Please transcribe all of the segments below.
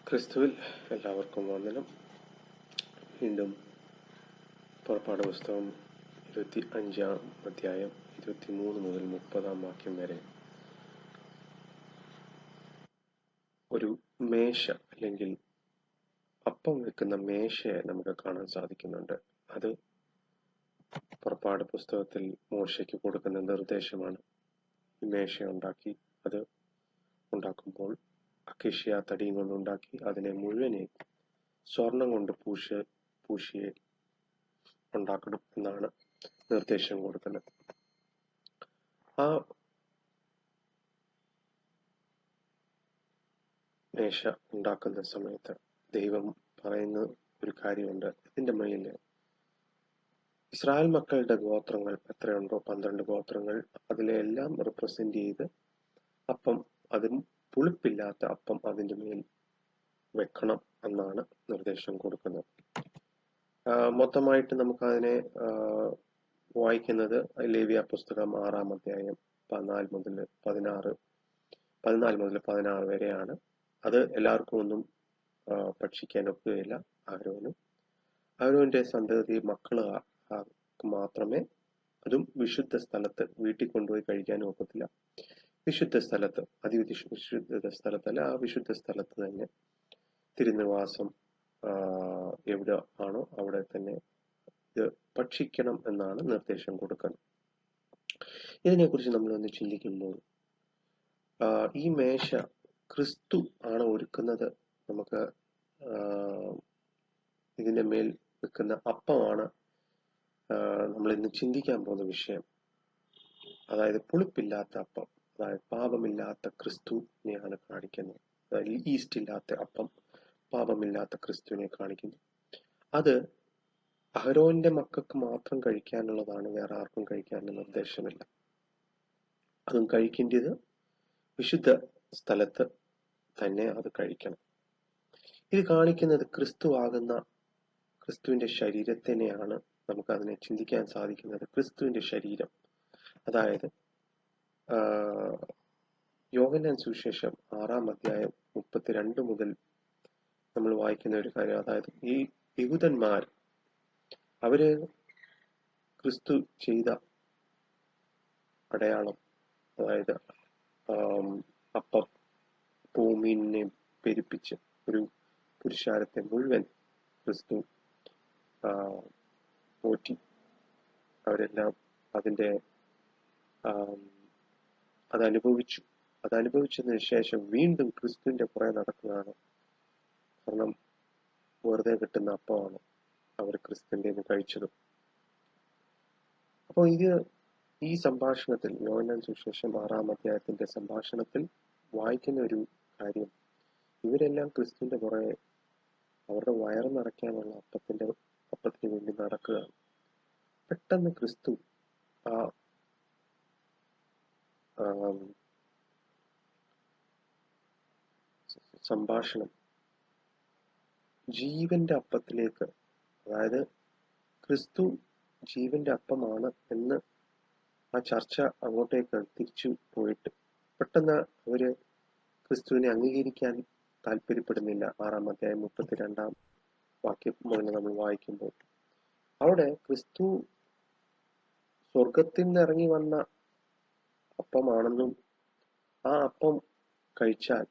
ക്രിസ്തുവിൽ എല്ലാവർക്കും വന്ദനം. വീണ്ടും പുറപ്പാട് പുസ്തകം 25-ാം അധ്യായം 23 മുതൽ 30-ാം വാക്യം വരെ ഒരു മേശ അല്ലെങ്കിൽ അപ്പം വെക്കുന്ന മേശയെ നമുക്ക് കാണാൻ സാധിക്കുന്നുണ്ട്. അത് പുറപ്പാട് പുസ്തകത്തിൽ മോശയ്ക്ക് കൊടുക്കുന്ന നിർദ്ദേശമാണ്. ഈ മേശ ഉണ്ടാക്കി, അത് ഉണ്ടാക്കുമ്പോൾ അക്കേഷ്യ തടിയും കൊണ്ടുണ്ടാക്കി അതിനെ മുഴുവനെ സ്വർണം കൊണ്ട് പൂശി ഉണ്ടാക്കണം എന്നാണ് നിർദ്ദേശം കൊടുക്കുന്നത്. ആ മേശ ഉണ്ടാക്കുന്ന സമയത്ത് ദൈവം പറയുന്ന ഒരു കാര്യമുണ്ട്. ഇതിന്റെ മേലില് ഇസ്രായേൽ മക്കളുടെ ഗോത്രങ്ങൾ എത്രയുണ്ടോ, 12 ഗോത്രങ്ങൾ, അതിലെ എല്ലാം റിപ്രസെന്റ് ചെയ്ത് അപ്പം, അതും പുളിപ്പില്ലാത്ത അപ്പം അതിന്റെ മേൽ വെക്കണം എന്നാണ് നിർദ്ദേശം കൊടുക്കുന്നത്. മൊത്തമായിട്ട് നമുക്ക് അതിനെ വായിക്കുന്നത് ലേവ്യ പുസ്തകം 6-ാം അധ്യായം 14 മുതൽ 16 വരെയാണ്. അത് എല്ലാവർക്കും ഒന്നും ഭക്ഷിക്കാൻ ഒക്കുകയില്ല. ആരോന്റെ സന്തതി മക്കള് മാത്രമേ, അതും വിശുദ്ധ സ്ഥലത്ത്, വീട്ടിൽ കൊണ്ടുപോയി കഴിക്കാനും ഒക്കത്തില്ല. വിശുദ്ധ സ്ഥലത്ത്, അതിവിശുദ്ധ സ്ഥലത്തല്ല, ആ വിശുദ്ധ സ്ഥലത്ത് തന്നെ തിരുനിവാസം എവിടെ ആണോ അവിടെ തന്നെ ഇത് ഭക്ഷിക്കണം എന്നാണ് നിർദ്ദേശം കൊടുക്കുന്നത്. ഇതിനെക്കുറിച്ച് നമ്മളൊന്ന് ചിന്തിക്കുമ്പോൾ ഈ മേശ ക്രിസ്തു ആണ് ഒരുക്കുന്നത്. നമുക്ക് ഇതിന്റെ മേൽ വെക്കുന്ന അപ്പമാണ് നമ്മൾ ഇന്ന് ചിന്തിക്കാൻ പോകുന്ന വിഷയം. അതായത് പുളിപ്പില്ലാത്ത അപ്പം, അതായത് പാപമില്ലാത്ത ക്രിസ്തുവിനെയാണ് കാണിക്കുന്നത്. അതായത് ഈസ്റ്റ് ഇല്ലാത്ത അപ്പം, പാപമില്ലാത്ത ക്രിസ്തുവിനെ കാണിക്കുന്നു. അത് അഹരോന്റെ മക്കൾക്ക് മാത്രം കഴിക്കാനുള്ളതാണ്, വേറെ ആർക്കും കഴിക്കാനുള്ള നിർദ്ദേശമില്ല. അതും കഴിക്കേണ്ടത് വിശുദ്ധ സ്ഥലത്ത് തന്നെ അത് കഴിക്കണം. ഇത് കാണിക്കുന്നത് ക്രിസ്തുവിന്റെ ശരീരത്തിനെയാണ്. നമുക്ക് അതിനെ ചിന്തിക്കാൻ സാധിക്കുന്നത് ക്രിസ്തുവിന്റെ ശരീരം. അതായത് യോഹന്നാൻ സുവിശേഷം 6-ാം അധ്യായം 32 മുതൽ നമ്മൾ വായിക്കുന്ന ഒരു കാര്യം, അതായത് ഈ യഹൂദന്മാർ അവര് ക്രിസ്തു ചെയ്ത അടയാളം, അതായത് അപ്പം ഭൂമിനെ പെരുപ്പിച്ച് ഒരു പുരുഷാരത്തെ മുഴുവൻ ക്രിസ്തു പോറ്റി, അവരെല്ലാം അതനുഭവിച്ചതിന് ശേഷം വീണ്ടും ക്രിസ്തുവിന്റെ പുറകെ നടക്കുകയാണ്. കാരണം വെറുതെ കിട്ടുന്ന അപ്പമാണ് അവർ ക്രിസ്തുവിന്റെ കഴിച്ചതും. അപ്പോൾ ഈ സംഭാഷണത്തിൽ, യോഹന്നാൻ സുവിശേഷം 6-ാം അധ്യായത്തിന്റെ സംഭാഷണത്തിൽ വായിക്കുന്ന ഒരു കാര്യം, ഇവരെല്ലാം ക്രിസ്തുവിന്റെ പുറകെ അവരുടെ വയറ് നിറയ്ക്കാനുള്ള അപ്പത്തിന് വേണ്ടി നടക്കുകയാണ്. പെട്ടെന്ന് ക്രിസ്തു ആ സംഭാഷണം ജീവന്റെ അപ്പത്തിലേക്ക്, അതായത് ക്രിസ്തു ജീവന്റെ അപ്പമാണ് എന്ന് ആ ചർച്ച അങ്ങോട്ടേക്ക് തിരിച്ചു പോയിട്ട് പെട്ടെന്ന് അവര് ക്രിസ്തുവിനെ അംഗീകരിക്കാൻ താല്പര്യപ്പെടുന്നില്ല. 6-ാം അധ്യായം 32-ാം വാക്യം മുതൽ നമ്മൾ വായിക്കുമ്പോൾ അവിടെ ക്രിസ്തു സ്വർഗത്തിൽ നിന്ന് ഇറങ്ങി വന്ന അപ്പമാണെന്നും ആ അപ്പം കഴിച്ചാൽ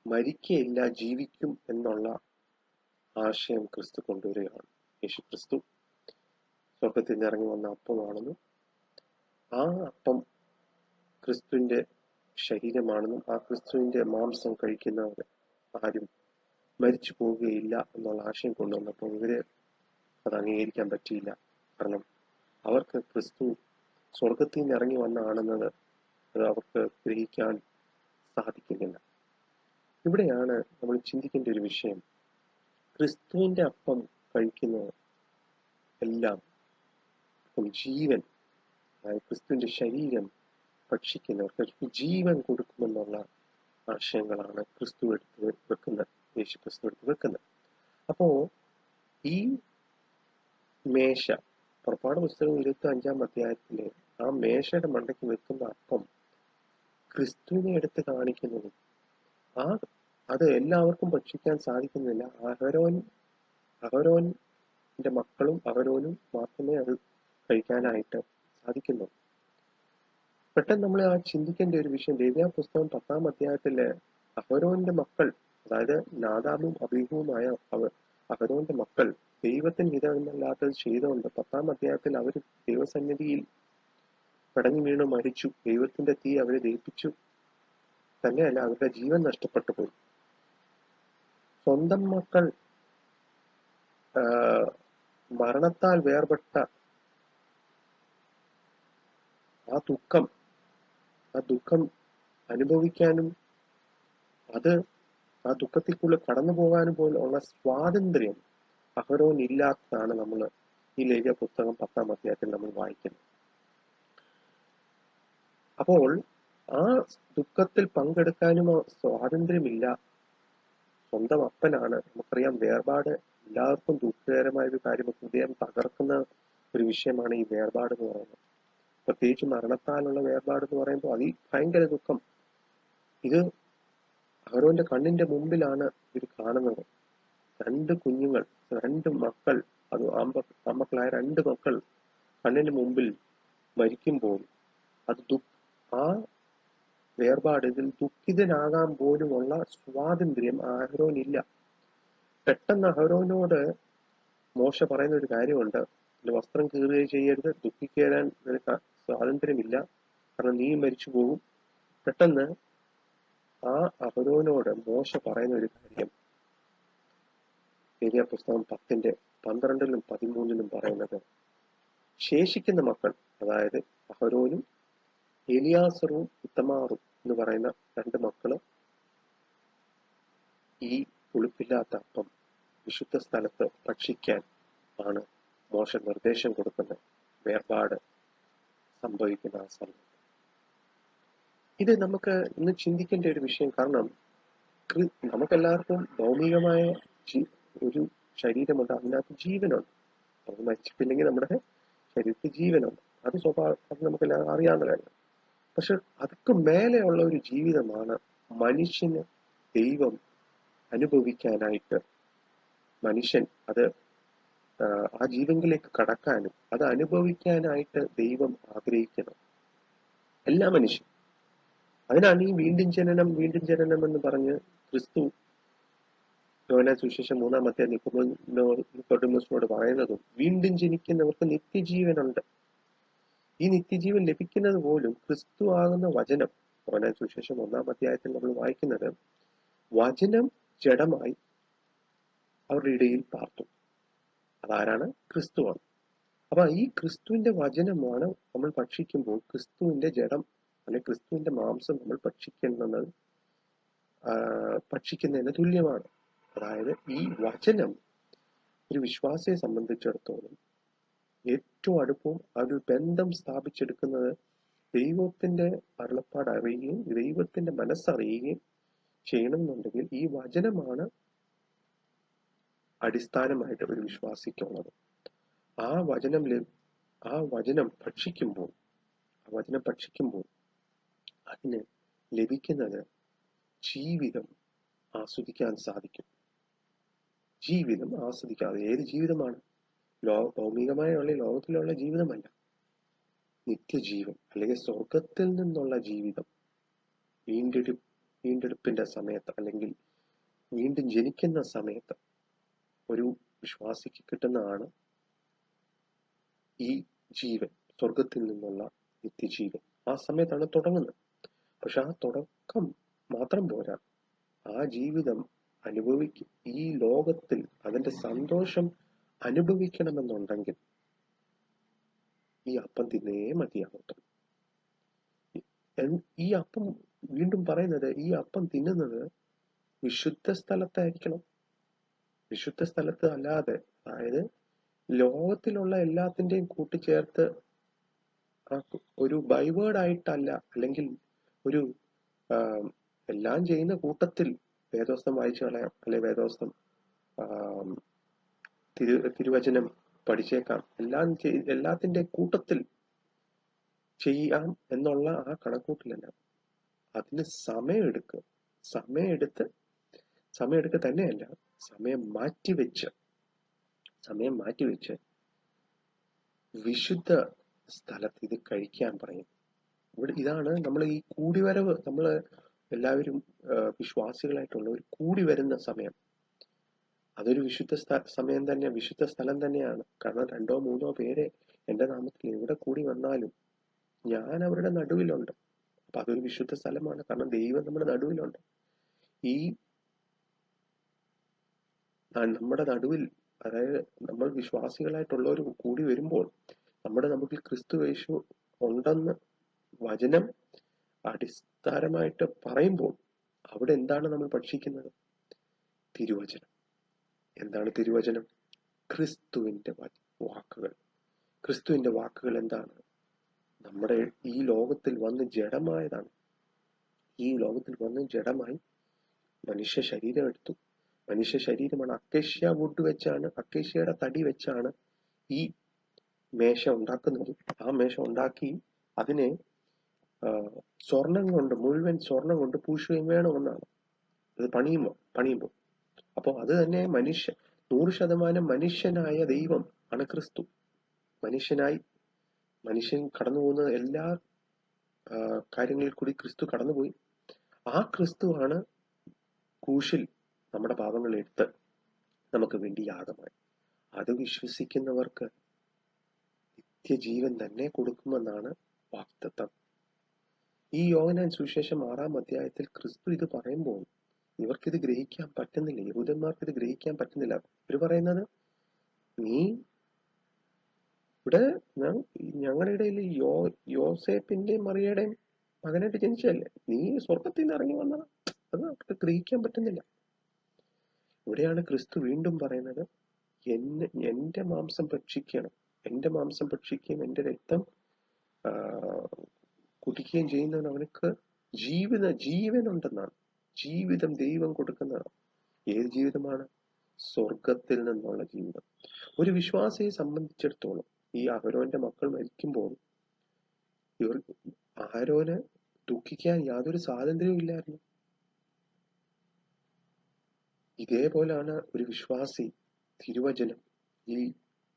മരിക്കയില്ല, ജീവിക്കും എന്നുള്ള ആശയം ക്രിസ്തു കൊണ്ടുവരികയാണ്. യേശു ക്രിസ്തു സ്വർഗത്തിൽ നിന്ന് ഇറങ്ങി വന്ന അപ്പമാണെന്നും ആ അപ്പം ക്രിസ്തുവിന്റെ ശരീരമാണെന്നും ആ ക്രിസ്തുവിന്റെ മാംസം കഴിക്കുന്നവർ ആരും മരിച്ചു പോവുകയില്ല എന്നുള്ള ആശയം കൊണ്ടുവന്നപ്പോൾ ഇവര് അത് അംഗീകരിക്കാൻ പറ്റിയില്ല. കാരണം അവർക്ക് ക്രിസ്തു സ്വർഗത്തിൽ നിന്ന് ഇറങ്ങി വന്നതാണെന്നത് അവർക്ക് ഗ്രഹിക്കാൻ സാധിക്കുന്നില്ല. ഇവിടെയാണ് നമ്മൾ ചിന്തിക്കേണ്ട ഒരു വിഷയം. ക്രിസ്തുവിന്റെ അപ്പം കഴിക്കുന്നവർ എല്ലാം ജീവൻ, അതായത് ക്രിസ്തുവിന്റെ ശരീരം ഭക്ഷിക്കുന്നവർക്ക് ജീവൻ കൊടുക്കുമെന്നുള്ള ആശയങ്ങളാണ് ക്രിസ്തു എടുത്ത് വെക്കുന്നത്, യേശു ക്രിസ്തു എടുത്ത് വെക്കുന്നത്. അപ്പോ ഈ മേശ, പുറപ്പാട് പുസ്തകം 25-ാം അധ്യായത്തിലെ ആ മേശയുടെ മണ്ടയ്ക്ക് വെക്കുന്ന അപ്പം ക്രിസ്തുവിനെ എടുത്ത് കാണിക്കുന്നതും ആ അത് എല്ലാവർക്കും ഭക്ഷിക്കാൻ സാധിക്കുന്നില്ല. അഹരോന്റെ മക്കളും അഹരോനും മാത്രമേ അത് കഴിക്കാനായിട്ട് സാധിക്കുന്നുള്ളൂ. പെട്ടെന്ന് നമ്മൾ ചിന്തിക്കേണ്ട ഒരു വിഷയം, ലേവ്യ പുസ്തകം 10-ാം അധ്യായത്തിലെ അഹരോന്റെ മക്കൾ, അതായത് നാദാബും അബീഹുവുമായ അഹരോന്റെ മക്കൾ ദൈവത്തിന് ഹിതമല്ലാത്തത് ചെയ്തുകൊണ്ട് 10-ാം അധ്യായത്തിൽ അവർ ദൈവസന്നിധിയിൽ പടങ്ങി വീണ് മരിച്ചു. ദൈവത്തിന്റെ തീ അവരെ ദഹിപ്പിച്ചു. തന്നെയല്ല, അവരുടെ ജീവൻ നഷ്ടപ്പെട്ടു പോയി. സ്വന്തം മക്കൾ മരണത്താൽ വേർപെട്ട ആ ദുഃഖം അനുഭവിക്കാനും ആ ദുഃഖത്തിൽക്കുള്ളിൽ കടന്നു പോകാനും പോലുള്ള സ്വാതന്ത്ര്യം അഹരോൻ ഇല്ലാത്തതാണ് നമ്മൾ ഈ ലേവ്യ പുസ്തകം 10-ാം അധ്യായത്തിൽ നമ്മൾ വായിക്കുന്നത്. അപ്പോൾ ആ ദുഃഖത്തിൽ പങ്കെടുക്കാനും സ്വാതന്ത്ര്യമില്ല. സ്വന്തം അപ്പനാണ്. നമുക്കറിയാം, വേർപാട് എല്ലാവർക്കും ദുഃഖകരമായ ഒരു കാര്യം, ഹൃദയം തകർക്കുന്ന ഒരു വിഷയമാണ് ഈ വേർപാട് എന്ന് പറയുന്നത്. പ്രത്യേകിച്ച് മരണത്താലുള്ള വേർപാട് എന്ന് പറയുമ്പോൾ ഭയങ്കര ദുഃഖം. ഇത് അഹരോന്റെ കണ്ണിന്റെ മുമ്പിലാണ് ഇത് കാണുന്നത്. 2 കുഞ്ഞുങ്ങൾ, 2 മക്കൾ, അത് ആൺമക്കളായ 2 മക്കൾ കണ്ണിന് മുമ്പിൽ മരിക്കുമ്പോൾ ആ വേർപാട്, ഇതിൽ ദുഃഖിതനാകാൻ പോലുമുള്ള സ്വാതന്ത്ര്യം അഹരോനില്ല. പെട്ടെന്ന് അഹരോനോട് മോശ പറയുന്ന ഒരു കാര്യമുണ്ട്, വസ്ത്രം കീറുകയും ചെയ്യരുത്, ദുഃഖിക്കാൻ നിനക്ക് സ്വാതന്ത്ര്യമില്ല, കാരണം നീ മരിച്ചു പോകും. പെട്ടെന്ന് ആ അഹരോനോട് മോശ പറയുന്ന ഒരു കാര്യം ലേവ്യ പുസ്തകം 10-ന്റെ 12-ലും 13-ലും പറയുന്നത്, ശേഷിക്കുന്ന മക്കൾ, അതായത് അഹരോനും എലിയാസറും ഇത്തമാറും എന്ന് പറയുന്ന 2 മക്കള് ഈ പുളിപ്പില്ലാത്ത അപ്പം വിശുദ്ധ സ്ഥലത്ത് ഭക്ഷിക്കാൻ ആണ് മോശ നിർദ്ദേശം കൊടുക്കുന്നത്, വേർപാട് സംഭവിക്കുന്ന ആ സമയത്ത്. ഇത് നമുക്ക് ഇന്ന് ചിന്തിക്കേണ്ട ഒരു വിഷയം. കാരണം നമുക്കെല്ലാവർക്കും ഭൗമികമായ ഒരു ശരീരമുണ്ട്, അതിനകത്ത് ജീവനുണ്ട്. അത് മരിച്ചിട്ടില്ലെങ്കിൽ നമ്മുടെ ശരീരത്തിൽ ജീവനുണ്ട്. അത് നമുക്കെല്ലാം അറിയാവുന്ന കാര്യം. പക്ഷെ അതൊക്കെ മേലെയുള്ള ഒരു ജീവിതമാണ് മനുഷ്യന് ദൈവം അനുഭവിക്കാനായിട്ട്, മനുഷ്യൻ ആ ജീവനിലേക്ക് കടക്കാനും അത് അനുഭവിക്കാനായിട്ട് ദൈവം ആഗ്രഹിക്കണം, എല്ലാ മനുഷ്യരും. അതിനാണ് ഈ വീണ്ടും ജനനം എന്ന് പറഞ്ഞ് ക്രിസ്തു യോഹന്നാൻ സുവിശേഷം 3-ാം അധ്യായം നിക്കോദെമോസിനോട് പറയുന്നതും, വീണ്ടും ജനിക്കുന്നവർക്ക് നിത്യജീവനുണ്ട്. ഈ നിത്യജീവൻ ലഭിക്കുന്നത് പോലും ക്രിസ്തു ആകുന്ന വചനം. യോഹന്നാൻ സുവിശേഷം 1-ാം അധ്യായത്തിൽ നമ്മൾ വായിക്കുന്നത്, വചനം ജഡമായി അവരുടെ ഇടയിൽ പാർത്തു. അതാരാണ്? ക്രിസ്തുവാണ്. അപ്പൊ ഈ ക്രിസ്തുവിന്റെ വചനമാണ് നമ്മൾ ഭക്ഷിക്കുമ്പോൾ ക്രിസ്തുവിന്റെ ജഡം അല്ലെങ്കിൽ ക്രിസ്തുവിന്റെ മാംസം നമ്മൾ ഭക്ഷിക്കുന്നതിന് തുല്യമാണ്. അതായത് ഈ വചനം ഒരു വിശ്വാസിയെ സംബന്ധിച്ചിടത്തോളം ഏറ്റവും അടുപ്പവും ഒരു ബന്ധം സ്ഥാപിച്ചെടുക്കുന്നത് ദൈവത്തിന്റെ അരുളപ്പാട് അറിയുകയും ദൈവത്തിന്റെ മനസ്സറിയുകയും ചെയ്യണമെന്നുണ്ടെങ്കിൽ ഈ വചനമാണ് അടിസ്ഥാനമായിട്ട് ഒരു വിശ്വാസിക്കുള്ളത്. ആ വചനം ഭക്ഷിക്കുമ്പോൾ അതിന് ലഭിക്കുന്നത് ജീവിതം ആസ്വദിക്കാൻ സാധിക്കും. ജീവിതം ആസ്വദിക്കാതെ ഏത് ജീവിതമാണ്? ഭൗമികമായുള്ള ലോകത്തിലുള്ള ജീവിതമല്ല, നിത്യജീവൻ അല്ലെങ്കിൽ സ്വർഗത്തിൽ നിന്നുള്ള ജീവിതം. വീണ്ടെടുപ്പിന്റെ സമയത്ത് അല്ലെങ്കിൽ വീണ്ടും ജനിക്കുന്ന സമയത്ത് ഒരു വിശ്വാസിക്ക് കിട്ടുന്നതാണ് ഈ ജീവൻ, സ്വർഗത്തിൽ നിന്നുള്ള നിത്യജീവൻ. ആ സമയത്താണ് തുടങ്ങുന്നത്. പക്ഷെ ആ തുടക്കം മാത്രം പോരാ, ആ ജീവിതം ഈ ലോകത്തിൽ അതിന്റെ സന്തോഷം അനുഭവിക്കണമെന്നുണ്ടെങ്കിൽ ഈ അപ്പം തിന്നേ മതിയാകത്തുള്ളൂ. ഈ അപ്പം, വീണ്ടും പറയുന്നത്, ഈ അപ്പം തിന്നുന്നത് വിശുദ്ധ സ്ഥലത്തായിരിക്കണം. വിശുദ്ധ സ്ഥലത്ത് അല്ലാതെ, അതായത് ലോകത്തിലുള്ള എല്ലാത്തിന്റെയും കൂട്ടിച്ചേർത്ത് ഒരു ബൈവേർഡ് ആയിട്ടല്ല, അല്ലെങ്കിൽ ഒരു എല്ലാം ചെയ്യുന്ന കൂട്ടത്തിൽ വേദോസ്തം വായിച്ചു കളയാം, അല്ലെ വേദോസ്തം തിരുവചനം പഠിച്ചേക്കാം, എല്ലാത്തിന്റെ കൂട്ടത്തിൽ ചെയ്യാം എന്നുള്ള ആ കണക്കൂട്ടിലല്ല. അതിന് സമയമെടുക്കും. സമയമെടുത്ത് തന്നെയല്ല, സമയം മാറ്റിവെച്ച് വിശുദ്ധ സ്ഥലത്ത് ഇത് കഴിക്കാൻ പറയും. ഇതാണ് നമ്മൾ ഈ കൂടിവരവ്, നമ്മൾ എല്ലാവരും വിശ്വാസികളായിട്ടുള്ളവർ കൂടി വരുന്ന സമയം. അതൊരു വിശുദ്ധ സമയം തന്നെ, വിശുദ്ധ സ്ഥലം തന്നെയാണ്. കാരണം 2 3 പേരെ എന്റെ നാമത്തിൽ എവിടെ കൂടി വന്നാലും ഞാൻ അവരുടെ നടുവിലുണ്ട്. അപ്പൊ അതൊരു വിശുദ്ധ സ്ഥലമാണ്. കാരണം ദൈവം നമ്മുടെ നടുവിലുണ്ട്. ഈ നമ്മുടെ നടുവിൽ, അതായത് നമ്മൾ വിശ്വാസികളായിട്ടുള്ളവർ കൂടി വരുമ്പോൾ നമ്മുടെ നമുക്ക് ക്രിസ്തു യേശു ഉണ്ടെന്ന് വചനം അടിസ്ഥാനമായിട്ട് പറയുമ്പോൾ അവിടെ എന്താണ് നമ്മൾ ഭക്ഷിക്കുന്നത്? തിരുവചനം. എന്താണ് തിരുവചനം? ക്രിസ്തുവിന്റെ വാക്കുകൾ. ക്രിസ്തുവിന്റെ വാക്കുകൾ എന്താണ്? നമ്മുടെ ഈ ലോകത്തിൽ വന്ന് ജഡമായതാണ്. ഈ ലോകത്തിൽ വന്ന് ജഡമായി മനുഷ്യ ശരീരം എടുത്തു. മനുഷ്യ ശരീരമാണ്. അക്കേഷ്യ വുഡ് വെച്ചാണ്, അക്കേഷ്യയുടെ തടി വെച്ചാണ് ഈ മേശ ഉണ്ടാക്കുന്നത്. ആ മേശ ഉണ്ടാക്കി അതിനെ സ്വർണം കൊണ്ട്, മുഴുവൻ സ്വർണം കൊണ്ട് പൂശുകയും വേണമെന്നാണ് ഇത് പണിയുമ്പോൾ. അപ്പോൾ അത് തന്നെ 100% മനുഷ്യനായ ദൈവം ആണ് ക്രിസ്തു. മനുഷ്യൻ കടന്നു പോകുന്ന എല്ലാ കാര്യങ്ങളിൽ കൂടി ക്രിസ്തു കടന്നുപോയി. ആ ക്രിസ്തുവാണ് ക്രൂശിൽ നമ്മുടെ പാപങ്ങൾ എടുത്ത് നമുക്ക് വേണ്ടി യാഗമായി. അത് വിശ്വസിക്കുന്നവർക്ക് നിത്യജീവൻ തന്നെ കൊടുക്കുമെന്നാണ് വാഗ്ദത്തം. ഈ യോഹന്നാൻ സുവിശേഷം 6-ാം അധ്യായത്തിൽ ക്രിസ്തു ഇത് പറയുമ്പോൾ ഇവർക്കിത് ഗ്രഹിക്കാൻ പറ്റുന്നില്ല. യഹൂദന്മാർക്ക് ഇത് ഗ്രഹിക്കാൻ പറ്റുന്നില്ല. ഇവർ പറയുന്നത്, നീ ഇവിടെ ഞങ്ങളുടെ ഇടയിൽ യോസേപ്പിന്റെയും മറിയയുടെയും മകനായിട്ട് ജനിച്ചതല്ലേ, നീ സ്വർഗത്തിൽ നിന്ന് ഇറങ്ങി വന്നതാണ്. അത് അവർക്ക് ഗ്രഹിക്കാൻ പറ്റുന്നില്ല. ഇവിടെയാണ് ക്രിസ്തു വീണ്ടും പറയുന്നത്, എന്റെ മാംസം ഭക്ഷിക്കണം, എന്റെ മാംസം ഭക്ഷിക്കുകയും എന്റെ രക്തം കുടിക്കുകയും ചെയ്യുന്നവൻ അവനക്ക് ജീവനുണ്ടെന്നാണ്. ജീവിതം ദൈവം കൊടുക്കുന്നതാണ്. ഏത് ജീവിതമാണ്? സ്വർഗത്തിൽ നിന്നുള്ള ജീവിതം. ഒരു വിശ്വാസിയെ സംബന്ധിച്ചിടത്തോളം ഈ അഹരോന്റെ മക്കൾ മരിക്കുമ്പോൾ അഹരോന് ദുഃഖിക്കാൻ യാതൊരു സ്വാതന്ത്ര്യവും ഇല്ലായിരുന്നു. ഇതേപോലാണ് ഒരു വിശ്വാസി തിരുവചനം, ഈ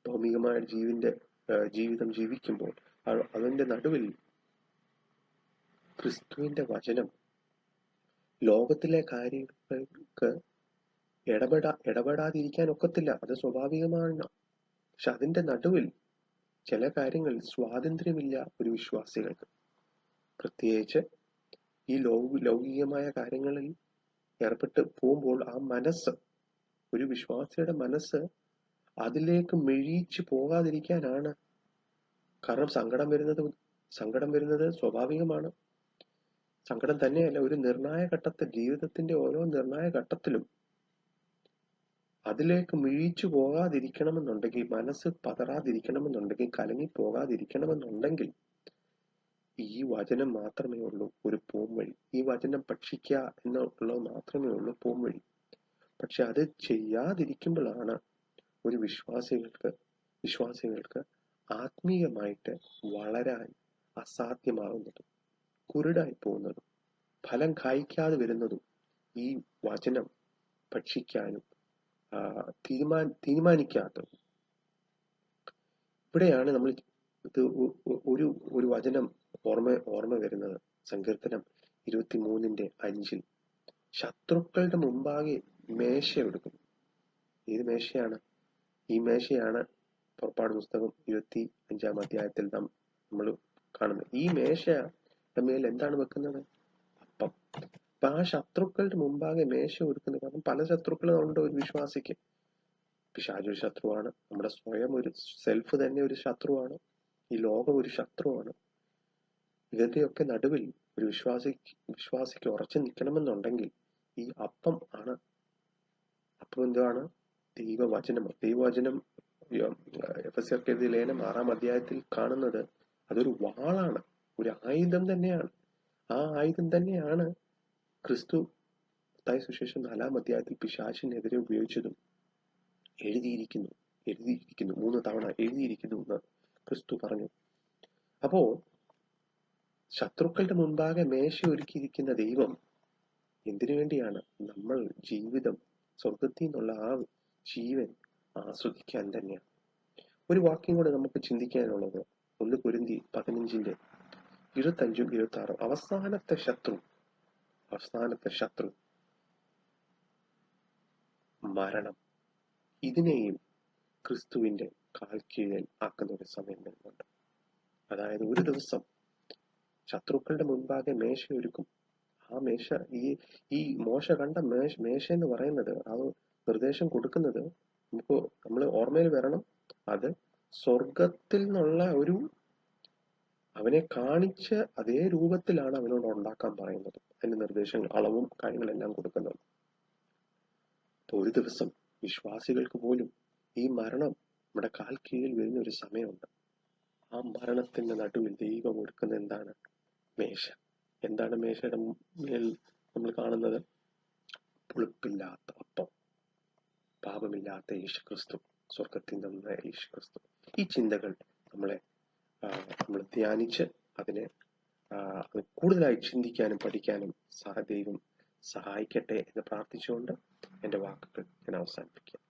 ഭൗമികമായ ജീവിതം ജീവിക്കുമ്പോൾ അതിന്റെ നടുവിൽ ക്രിസ്തുവിന്റെ വചനം ലോകത്തിലെ കാര്യങ്ങൾക്ക് ഇടപെടാതിരിക്കാൻ ഒക്കത്തില്ല. അത് സ്വാഭാവികമാണ്. പക്ഷെ അതിന്റെ നടുവിൽ ചില കാര്യങ്ങളിൽ സ്വാതന്ത്ര്യമില്ല ഒരു വിശ്വാസികൾക്ക്. പ്രത്യേകിച്ച് ഈ ലൗകികമായ കാര്യങ്ങളിൽ ഏർപ്പെട്ട് പോകുമ്പോൾ ആ മനസ്സ്, ഒരു വിശ്വാസിയുടെ മനസ്സ് അതിലേക്ക് മിഴിച്ചു പോകാതിരിക്കാനാണ്. കാരണം സങ്കടം വരുന്നത് സ്വാഭാവികമാണ്. സങ്കടം തന്നെയല്ല, ഒരു നിർണായക ഘട്ടത്തിൽ, ജീവിതത്തിന്റെ ഓരോ നിർണായക ഘട്ടത്തിലും അതിലേക്ക് മിഴിച്ചു പോകാതിരിക്കണമെന്നുണ്ടെങ്കിൽ, മനസ്സ് പതറാതിരിക്കണമെന്നുണ്ടെങ്കിൽ, കലങ്ങി പോകാതിരിക്കണമെന്നുണ്ടെങ്കിൽ ഈ വചനം മാത്രമേ ഉള്ളൂ ഒരു പോംവഴി. ഈ വചനം ഭക്ഷിക്കുക എന്നുള്ളത് മാത്രമേ ഉള്ളൂ പോംവഴി. പക്ഷെ അത് ചെയ്യാതിരിക്കുമ്പോഴാണ് ഒരു വിശ്വാസികൾക്ക് ആത്മീയമായിട്ട് വളരാൻ അസാധ്യമാകുന്നതും കുരുടായി പോകുന്നതും ഫലം കായ്ക്കാതെ വരുന്നതും ഈ വചനം ഭക്ഷിക്കാനും തീരുമാനിക്കാത്തതും. ഇവിടെയാണ് നമ്മൾ ഇത് ഒരു വചനം ഓർമ്മ വരുന്നത്. സങ്കീർത്തനം 23:5 ശത്രുക്കളുടെ മുമ്പാകെ മേശ എടുക്കുന്നു. ഏത് മേശയാണ്? ഈ മേശയാണ് പുറപ്പാട് പുസ്തകം 25-ാം അധ്യായത്തിൽ നമ്മൾ കാണുന്നത്. ഈ മേശയുടെ മേൽ എന്താണ് വെക്കുന്നത്? അപ്പം. അപ്പൊ ആ ശത്രുക്കളുടെ മുമ്പാകെ മേശ ഒരുക്കുന്നത്. കാരണം പല ശത്രുക്കളും ഉണ്ട് ഒരു വിശ്വാസിക്ക്. പിശാച് ഒരു ശത്രുവാണ്. നമ്മുടെ സ്വയം ഒരു സെൽഫ് തന്നെ ഒരു ശത്രുവാണ്. ഈ ലോകം ഒരു ശത്രുവാണ്. ഇതിന്റെയൊക്കെ നടുവിൽ ഒരു വിശ്വാസിക്ക് ഉറച്ചു നിൽക്കണമെന്നുണ്ടെങ്കിൽ ഈ അപ്പം ആണ്. അപ്പം എന്താണ്? ദൈവവചനം. എഫെസ്യർക്ക് എഴുതിയ ലേഖനം 6-ാം അധ്യായത്തിൽ കാണുന്നത് അതൊരു വാളാണ്, ഒരു ആയുധം തന്നെയാണ്. ആ ആയുധം തന്നെയാണ് ക്രിസ്തു മത്തായി സുവിശേഷം 4-ാം അധ്യായത്തിൽ പിശാചിനെതിരെ ഉപയോഗിച്ചതും. എഴുതിയിരിക്കുന്നു 3 തവണ എഴുതിയിരിക്കുന്നു എന്ന് ക്രിസ്തു പറഞ്ഞു. അപ്പോ ശത്രുക്കളുടെ മുൻപാകെ മേശ ഒരുക്കിയിരിക്കുന്ന ദൈവം എന്തിനു വേണ്ടിയാണ്? നമ്മൾ ജീവിതം സ്വർഗത്തിൽ നിന്നുള്ള ആ ജീവൻ ആസ്വദിക്കാൻ തന്നെയാണ്. ഒരു വാക്യം കൂടെ നമുക്ക് ചിന്തിക്കാനുള്ളത് 1 കൊരിന്ത്യർ 15:25-26. അവസാനത്തെ ശത്രു മരണം, ഇതിനെയും ക്രിസ്തുവിന്റെ കാൽ കീഴിൽ ആക്കുന്ന ഒരു സമയം വരുന്നുണ്ട്. അതായത് ഒരു ദിവസം ശത്രുക്കളുടെ മുൻപാകെ മേശയൊരുക്കും. ആ മേശ, ഈ മോശ കണ്ട മേശ എന്ന് പറയുന്നത്, ആ നിർദ്ദേശം കൊടുക്കുന്നത് നമ്മൾ ഓർമ്മയിൽ വരണം. അത് സ്വർഗത്തിൽ നിന്നുള്ള അവനെ കാണിച്ച അതേ രൂപത്തിലാണ് അവനോട് ഉണ്ടാക്കാൻ പറയുന്നത്. അതിന്റെ നിർദ്ദേശങ്ങൾ, അളവും കാര്യങ്ങളെല്ലാം കൊടുക്കുന്നത്. അപ്പൊ ഒരു ദിവസം വിശ്വാസികൾക്ക് പോലും ഈ മരണം നമ്മുടെ കാൽ കീഴിൽ വരുന്ന ഒരു സമയമുണ്ട്. ആ മരണത്തിന്റെ നടുവിൽ ദൈവം ഒരുക്കുന്ന എന്താണ്? മേശ. എന്താണ് മേശയുടെ മേൽ നമ്മൾ കാണുന്നത്? പുളിപ്പില്ലാത്ത അപ്പം, പാപമില്ലാത്ത യേശുക്രിസ്തു, സ്വർഗത്തിൽ നിന്ന് യേശുക്രിസ്തു. ഈ ചിന്തകൾ നമ്മൾ ധ്യാനിച്ച് അതിനെ കൂടുതലായി ചിന്തിക്കാനും പഠിക്കാനും ദൈവം സഹായിക്കട്ടെ എന്ന് പ്രാർത്ഥിച്ചുകൊണ്ട് എൻ്റെ വാക്കുകൾ ഞാൻ അവസാനിപ്പിക്കാം.